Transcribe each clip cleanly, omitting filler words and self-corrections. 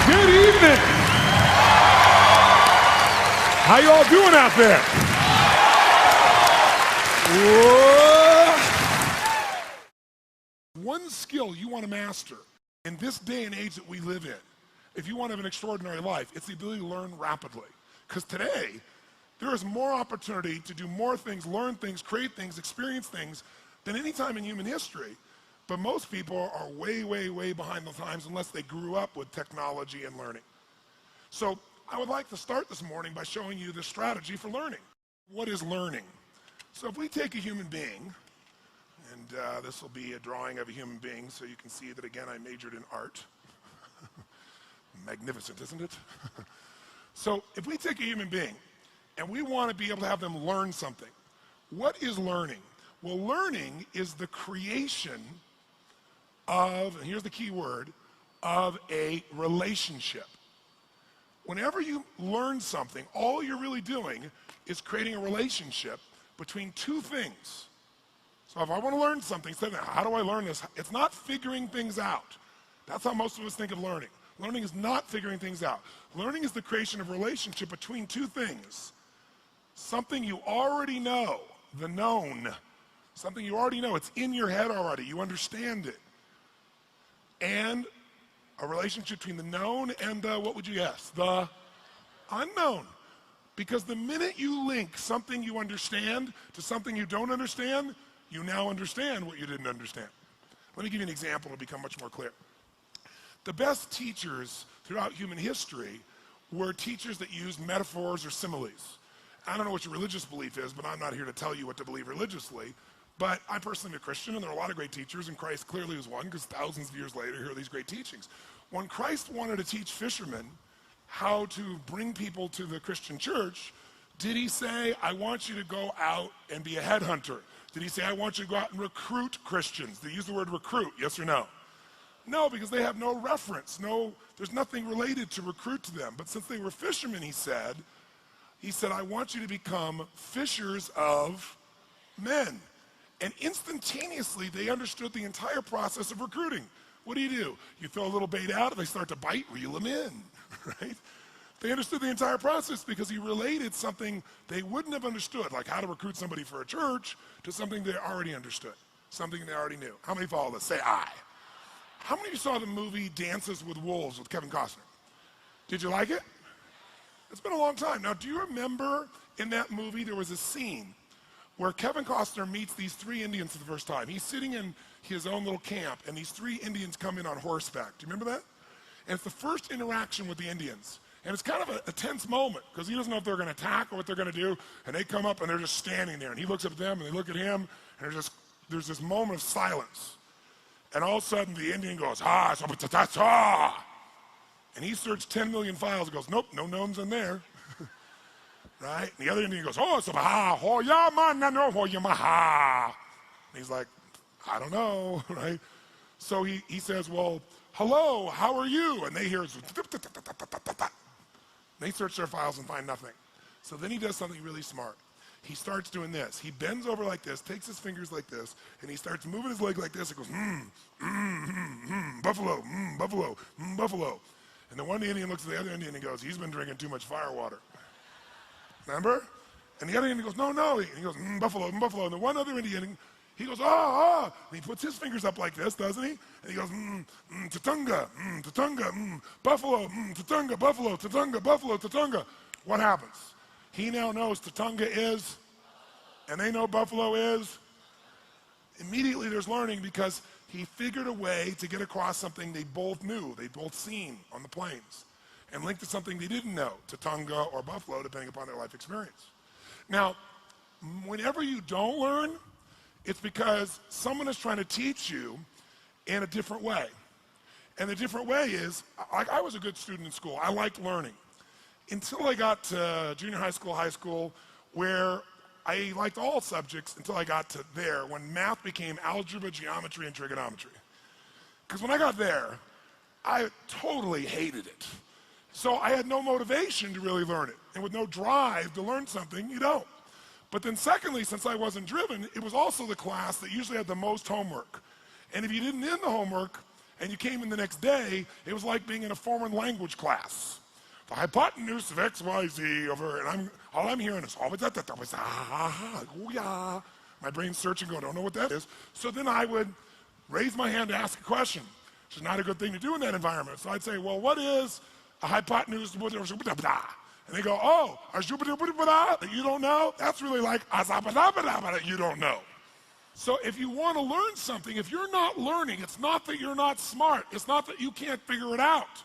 Good evening. How you all doing out there? Whoa. One skill you want to master in this day and age that we live in, if you want to have an extraordinary life, it's the ability to learn rapidly. Because today, there is more opportunity to do more things, learn things, create things, experience things than any time in human history. But most people are way, way, way behind the times unless they grew up with technology and learning. So I would like to start this morning by showing you the strategy for learning. What is learning? So if we take a human being, and this will be a drawing of a human being so you can see that again I majored in art. Magnificent, isn't it? So if we take a human being and we want to be able to have them learn something, what is learning? Well, learning is the creation of, and here's the key word, of a relationship. Whenever you learn something, all you're really doing is creating a relationship between two things. So if I want to learn something, how do I learn this? It's not figuring things out. That's how most of us think of learning. Learning is not figuring things out. Learning is the creation of a relationship between two things. Something you already know, the known. Something you already know, it's in your head already, you understand it. And a relationship between the known and the, what would you guess? The unknown. Because the minute you link something you understand to something you don't understand, you now understand what you didn't understand. Let me give you an example to become much more clear. The best teachers throughout human history were teachers that used metaphors or similes. I don't know what your religious belief is, but I'm not here to tell you what to believe religiously. But I personally am a Christian, and there are a lot of great teachers, and Christ clearly was one, because thousands of years later, here are these great teachings. When Christ wanted to teach fishermen how to bring people to the Christian church, did he say, I want you to go out and be a headhunter? Did he say, I want you to go out and recruit Christians? Did he use the word recruit, yes or no? No, because they have no reference. There's nothing related to recruit to them. But since they were fishermen, he said, I want you to become fishers of men. And instantaneously, they understood the entire process of recruiting. What do? You throw a little bait out, and they start to bite, reel them in, right? They understood the entire process because he related something they wouldn't have understood, like how to recruit somebody for a church, to something they already understood, something they already knew. How many follow this? Say aye. How many of you saw the movie Dances with Wolves with Kevin Costner? Did you like it? It's been a long time. Now, do you remember in that movie there was a scene where Kevin Costner meets these three Indians for the first time? He's sitting in his own little camp, and these three Indians come in on horseback. Do you remember that? And it's the first interaction with the Indians. And it's kind of a tense moment, because he doesn't know if they're going to attack or what they're going to do. And they come up, and they're just standing there. And he looks up at them, and they look at him, and there's this moment of silence. And all of a sudden, the Indian goes, ha, ha. And he searched 10 million files and goes, nope, no gnomes in there. Right? And the other Indian goes, oh, so ha, ho, ya, man, na, no, ho, ya, ma, ha. And he's like, I don't know, right? So he says, well, hello, how are you? And they hear, they search their files and find nothing. So then he does something really smart. He starts doing this. He bends over like this, takes his fingers like this, and he starts moving his leg like this. It goes, buffalo, buffalo, buffalo. And the one Indian looks at the other Indian and goes, he's been drinking too much fire water. Remember? And the other Indian goes, no. And he goes, buffalo, buffalo. And the one other Indian, he goes, ah. And he puts his fingers up like this, doesn't he? And he goes, tatunga, buffalo, tatunga, buffalo, tatunga, buffalo, tatunga. What happens? He now knows tatunga is, and they know buffalo is. Immediately there's learning, because he figured a way to get across something they both knew, they both seen on the plains, and linked to something they didn't know, tatunga or buffalo, depending upon their life experience. Now, whenever you don't learn, it's because someone is trying to teach you in a different way. And the different way is, I was a good student in school. I liked learning. Until I got to junior high school, where I liked all subjects until I got to there, when math became algebra, geometry, and trigonometry. Because when I got there, I totally hated it. So I had no motivation to really learn it. And with no drive to learn something, you don't. But then secondly, since I wasn't driven, it was also the class that usually had the most homework. And if you didn't end the homework and you came in the next day, it was like being in a foreign language class. The hypotenuse of X, Y, Z over, and all I'm hearing is, oh, yeah. My brain's searching, going, I don't know what that is. So then I would raise my hand to ask a question, which is not a good thing to do in that environment. So I'd say, well, what is a hypotenuse? And they go, oh, that you don't know? That's really like, you don't know. So if you want to learn something, if you're not learning, it's not that you're not smart. It's not that you can't figure it out.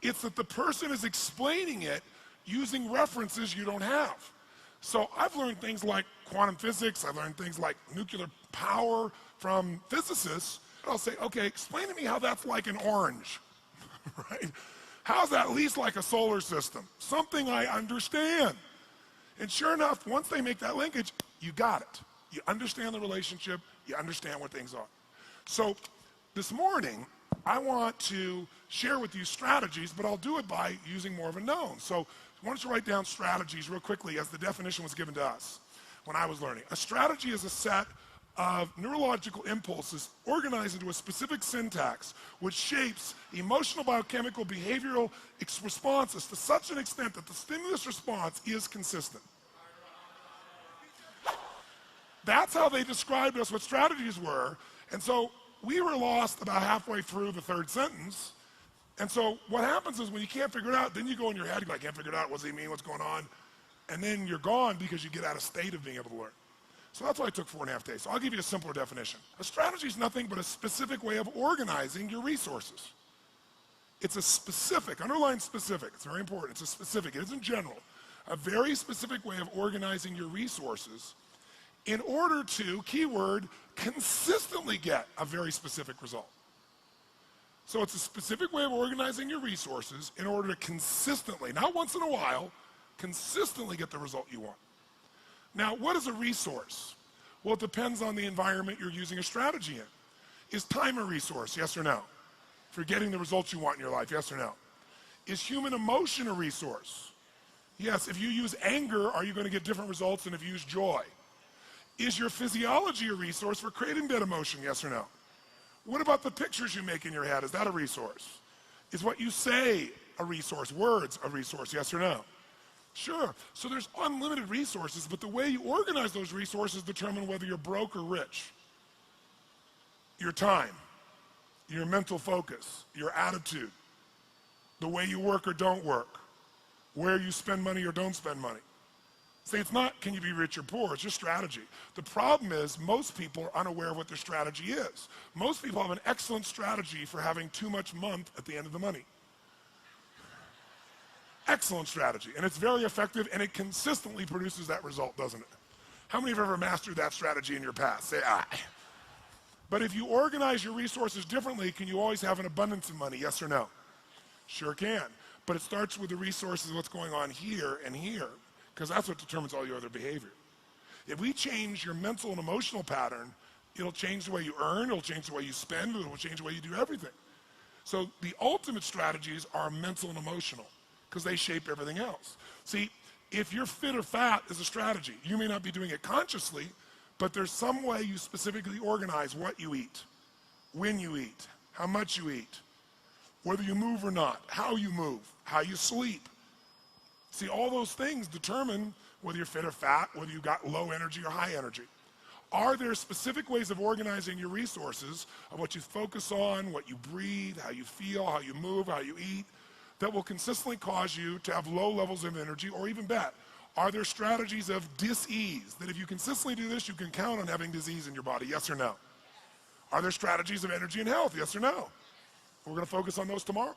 It's that the person is explaining it using references you don't have. So I've learned things like quantum physics. I've learned things like nuclear power from physicists. I'll say, okay, explain to me how that's like an orange, right? How's that at least like a solar system? Something I understand. And sure enough, once they make that linkage, you got it. You understand the relationship, you understand what things are. So this morning, I want to share with you strategies, but I'll do it by using more of a known. So why don't you write down strategies real quickly as the definition was given to us when I was learning. A strategy is a set of neurological impulses organized into a specific syntax which shapes emotional, biochemical, behavioral responses to such an extent that the stimulus response is consistent. That's how they described us, what strategies were. And so we were lost about halfway through the third sentence. And so what happens is when you can't figure it out, then you go in your head, you go, I can't figure it out, what does he mean, what's going on? And then you're gone because you get out of state of being able to learn. So that's why it took 4.5 days. So I'll give you a simpler definition. A strategy is nothing but a specific way of organizing your resources. It's a specific, underline specific, it's very important, it's a specific, it isn't general. A very specific way of organizing your resources in order to, keyword, consistently get a very specific result. So it's a specific way of organizing your resources in order to consistently, not once in a while, consistently get the result you want. Now, what is a resource? Well, it depends on the environment you're using a strategy in. Is time a resource, yes or no? For getting the results you want in your life, yes or no? Is human emotion a resource? Yes, if you use anger, are you going to get different results than if you use joy? Is your physiology a resource for creating that emotion, yes or no? What about the pictures you make in your head? Is that a resource? Is what you say a resource? Words a resource, yes or no? Sure. So there's unlimited resources, but the way you organize those resources determine whether you're broke or rich. Your time, your mental focus, your attitude, the way you work or don't work, where you spend money or don't spend money. See, it's not can you be rich or poor, it's just strategy. The problem is most people are unaware of what their strategy is. Most people have an excellent strategy for having too much month at the end of the money. Excellent strategy, and it's very effective, and it consistently produces that result, doesn't it? How many have ever mastered that strategy in your past? Say aye. But if you organize your resources differently, can you always have an abundance of money, yes or no? Sure can, but it starts with the resources, what's going on here and here, because that's what determines all your other behavior. If we change your mental and emotional pattern, it'll change the way you earn, it'll change the way you spend, it'll change the way you do everything. So the ultimate strategies are mental and emotional, because they shape everything else. See, if you're fit or fat is a strategy. You may not be doing it consciously, but there's some way you specifically organize what you eat, when you eat, how much you eat, whether you move or not, how you move, how you sleep. See, all those things determine whether you're fit or fat, whether you've got low energy or high energy. Are there specific ways of organizing your resources, of what you focus on, what you breathe, how you feel, how you move, how you eat, that will consistently cause you to have low levels of energy, or even better, are there strategies of dis-ease, that if you consistently do this, you can count on having disease in your body, yes or no? Are there strategies of energy and health, yes or no? We're going to focus on those tomorrow.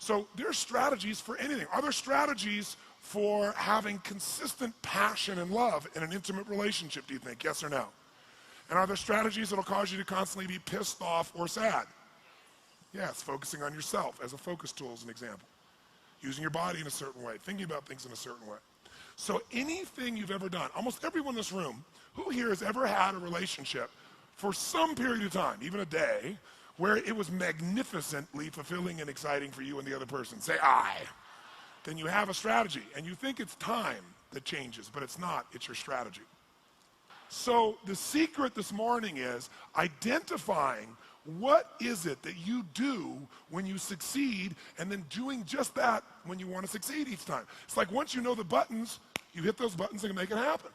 So there are strategies for anything. Are there strategies for having consistent passion and love in an intimate relationship, do you think, yes or no? And are there strategies that will cause you to constantly be pissed off or sad? Yes, focusing on yourself as a focus tool is an example. Using your body in a certain way, thinking about things in a certain way. So anything you've ever done, almost everyone in this room, who here has ever had a relationship for some period of time, even a day, where it was magnificently fulfilling and exciting for you and the other person? Say aye. Then you have a strategy, and you think it's time that changes, but it's not, it's your strategy. So the secret this morning is identifying What is it that you do when you succeed, and then doing just that when you want to succeed each time? It's like once you know the buttons, you hit those buttons and make it happen.